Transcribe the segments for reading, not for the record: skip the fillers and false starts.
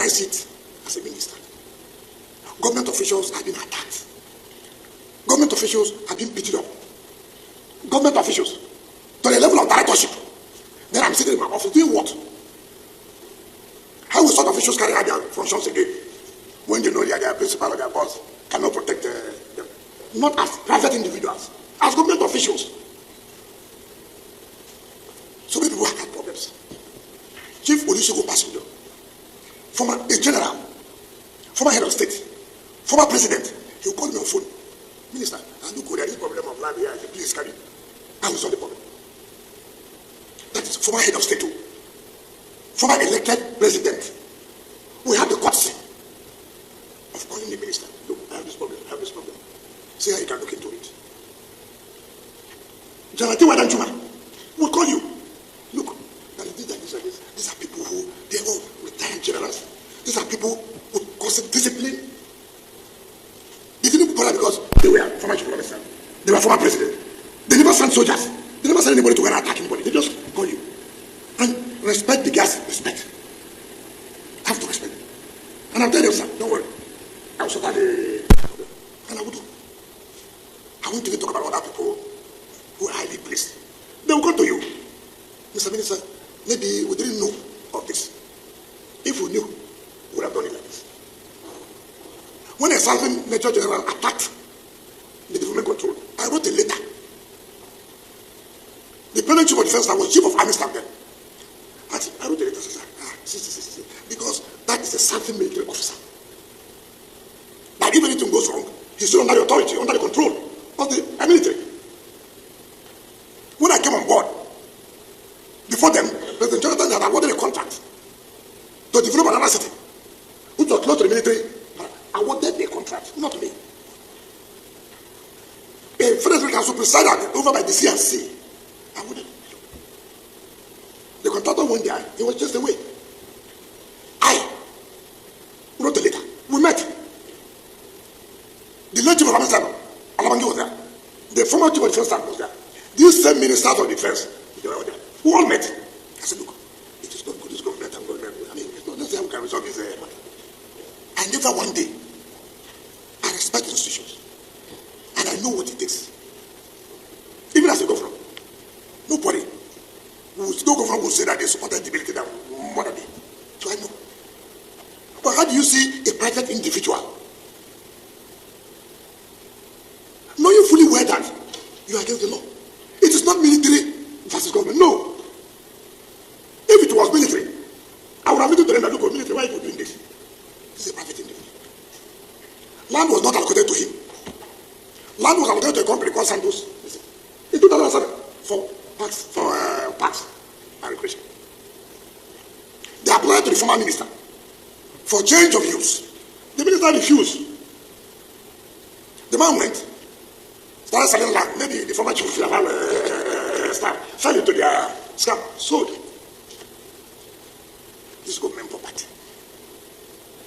recognize it as a minister. Government officials have been attacked. Government officials have been beaten up. Government officials to the level of directorship. Then I'm sitting in my office doing what? How will such officials carry out their functions again when they know they are their principal or their boss cannot protect them? Not as private individuals, as government officials. So many people have had problems. Chief Olusegun Obasanjo, former a general, former head of state, former president, he will call me on phone. Minister, I look, there is problem of land here. Please carry. I will solve the problem. That is former head of state too. Former elected president. We have the courtesy of calling the minister. Look, I have this problem. I have this problem. See how you can look into it. General Tiwadan Juma will call you. Look, these are people who, they are all retired generals. These are people who constant discipline. They didn't call her because they were former chief officer. They were former president. They never sent soldiers. They never sent anybody to go and attack anybody. They just call you. And respect the guys. Respect. Have to respect. And I'll tell you, sir, don't worry. I will sort out the problem. And I will do. I won't even talk about other people who are highly placed. They will come to you. Mr. Minister, maybe we didn't know of this. If we knew, we would have done it like this. When a Southern Major General attacked the development control, I wrote a letter. The President Chief of Defense Staff was Chief of Army Staff then. I wrote a letter, sir. See, because that is a Southern military officer. That if anything goes wrong, he's still under the authority, under the control of the military. When I came on board, before them, President Jonathan had awarded a contract to develop another city, which was close to the military. Awarded a contract, not me. A Federal Council presided over by the CNC. Awarded. The contractor went there, he was just away. I wrote a letter. We met. The late Chief of Army Staff, Alabangi was there. The former Chief of Defense Staff was there. These same ministers of defense, they were there. We all met. I said, look, it is not good, this government and government. I mean, it's not necessary we can resolve this matter. And never one day, I respect institutions. And I know what it takes. Even as a governor, nobody no governor will say that they supported the military more than me. So I know. But how do you see a private individual knowing fully well that you are against the law? It is not military versus government. No. If it was military, I would have been to them and look at military. Why are you doing this? This is a private individual. Land was not allocated to him. Land was allocated to a company called Santos. In 2007 for parks and recreation. They applied to the former minister for change of use. The minister refused. The man went, started selling land. Maybe the former chief of staff fell into their scam, sold. This is government property.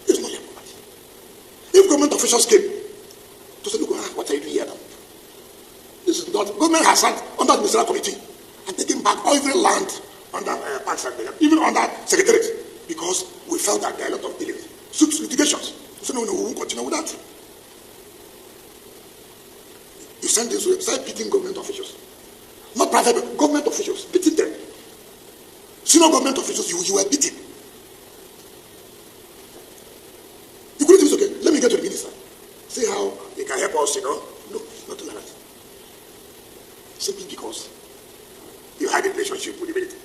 It's not your property. If government officials came to say, look, what are you doing here now? This is not, government has sat under the ministerial committee and taken back every land under parks and even under secretariat, because we felt that there are a lot of dealings, suits, litigations. So no, we won't continue with that. You send this, you start beating government officials. Not private, but government officials, beating them. Senior government officials, you were beating. You couldn't do okay, let me get to the minister. See how he can help us, No, not like that. Simply because you had a relationship with the military.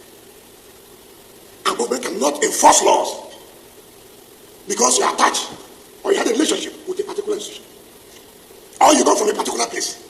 And government cannot enforce laws because you are attached or you had a relationship with a particular institution. Or you come from a particular place.